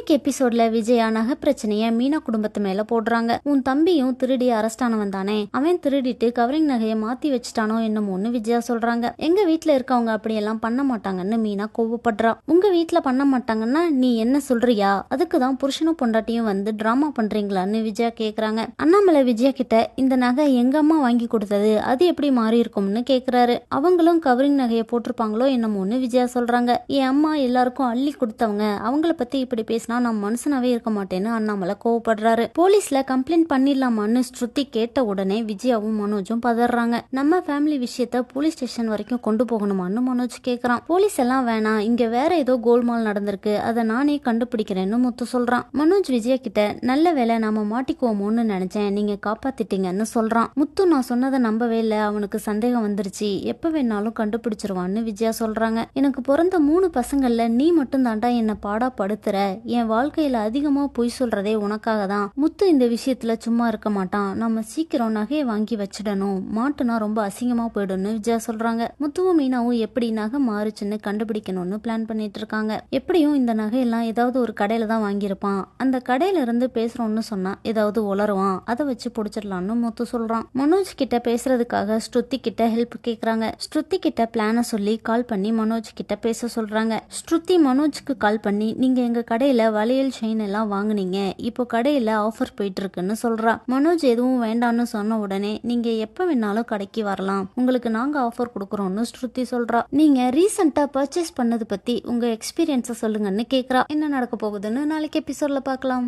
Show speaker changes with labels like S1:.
S1: இன்னைக்கு எபிசோட்ல விஜயா நகை பிரச்சனைய மீனா குடும்பத்து மேல போடுறாங்க. உன் தம்பியும் திருடி அரெஸ்ட் ஆனவன் தானே, அவன் திருடிட்டு கவரிங் நகையை மாத்தி வச்சுட்டானோ என்னமோன்னு விஜயா சொல்றாங்க. எங்க வீட்டுல இருக்கவங்க அப்படியெல்லாம் பண்ண மாட்டாங்கன்னு மீனா கோவப்படுறா. உங்க வீட்டுல பண்ண மாட்டாங்கன்னா நீ என்ன சொல்றியா? அதுக்குதான் புருஷனும் பொண்டாட்டியும் வந்து டிராமா பண்றீங்களான்னு விஜயா கேக்குறாங்க. அண்ணாமலை விஜயா கிட்ட இந்த நகை எங்க அம்மா வாங்கி கொடுத்தது, அது எப்படி மாறி இருக்கும்னு கேக்குறாரு. அவங்களும் கவரிங் நகையை போட்டிருப்பாங்களோ என்னமோன்னு விஜயா சொல்றாங்க. என் அம்மா எல்லாருக்கும் அள்ளி கொடுத்தவங்க, அவங்கள பத்தி இப்படி பேசினா நான் மனுஷனாவே இருக்க மாட்டேன்னு அண்ணாமலை கோவப்படுறாரு. போலீஸ்ல கம்ப்ளைண்ட் பண்ணிடலாமான்னு ஸ்ருதி கேட்ட உடனே விஜயாவும் மனோஜும் பதறாங்க. நம்ம ஃபேமிலி விஷயத்த போலீஸ் ஸ்டேஷன் வரைக்கும் கொண்டு போகணுமான்னு மனோஜ் கேக்குறான். போலீஸ் எல்லாம் வேணாம், இங்க வேற ஏதோ கோல்மால் நடந்திருக்கு, அதை நானே கண்டுபிடிக்கிறேன்னு முத்து சொல்றான். மனோஜ் விஜயா கிட்ட நல்ல வேலை நாம மாட்டிக்குவோமோன்னு நினைச்சேன், நீங்க காப்பாத்திட்டீங்கன்னு சொல்றான். முத்து நான் சொன்னதை நம்பவே இல்லை, அவனுக்கு சந்தேகம் வந்துருச்சு, எப்ப வேணாலும் கண்டுபிடிச்சிருவான்னு விஜயா சொல்றாங்க. எனக்கு பிறந்த 3 பசங்கள்ல நீ மட்டும் தாண்டா என்ன பாடா படுத்துற, என் வாழ்க்கையில அதிகமா பொய் சொல்றதே உனக்காக தான். முத்து இந்த விஷயத்துல சும்மா இருக்க மாட்டான், நம்ம சீக்கிரம் நகையை வாங்கி வச்சிடணும், மாட்டுனா ரொம்ப அசிங்கமா போயிடும்னு விஜயா சொல்றாங்க. முத்துவும் மீனாவும் எப்படி நகை மாறுச்சுன்னு கண்டுபிடிக்கணும்னு பிளான் பண்ணிட்டு இருக்காங்க. எப்படியும் இந்த நகையெல்லாம் ஏதாவது ஒரு கடையில தான் வாங்கியிருப்பான், அந்த கடையில இருந்து பேசுறோம்னு சொன்னா ஏதாவது உளருவான், அதை வச்சு புடிச்சிடலாம்னு முத்து சொல்றான். மனோஜ் கிட்ட பேசுறதுக்காக ஸ்ருதி கிட்ட ஹெல்ப் கேக்குறாங்க. ஸ்ருதி கிட்ட பிளான சொல்லி கால் பண்ணி மனோஜ் கிட்ட பேச சொல்றாங்க. ஸ்ருதி மனோஜ்க்கு கால் பண்ணி நீங்க எங்க கடையில வளையல் செயின் எல்லாம் வாங்குனீங்க, இப்போ கடையில ஆஃபர் போயிட்டு இருக்குன்னு சொல்றா. மனோஜ் எதுவும் வேண்டான்னு சொன்ன உடனே நீங்க எப்ப வேணாலும் கடைக்கு வரலாம், உங்களுக்கு நாங்க ஆஃபர் கொடுக்கறோம்னு ஸ்ருதி சொல்றா. நீங்க ரீசெண்டா பர்ச்சேஸ் பண்ணது பத்தி உங்க எக்ஸ்பீரியன்ஸ சொல்லுங்கன்னு கேக்குறா. என்ன நடக்க போகுதுன்னு நாளைக்கு எபிசோட்ல பார்க்கலாம்.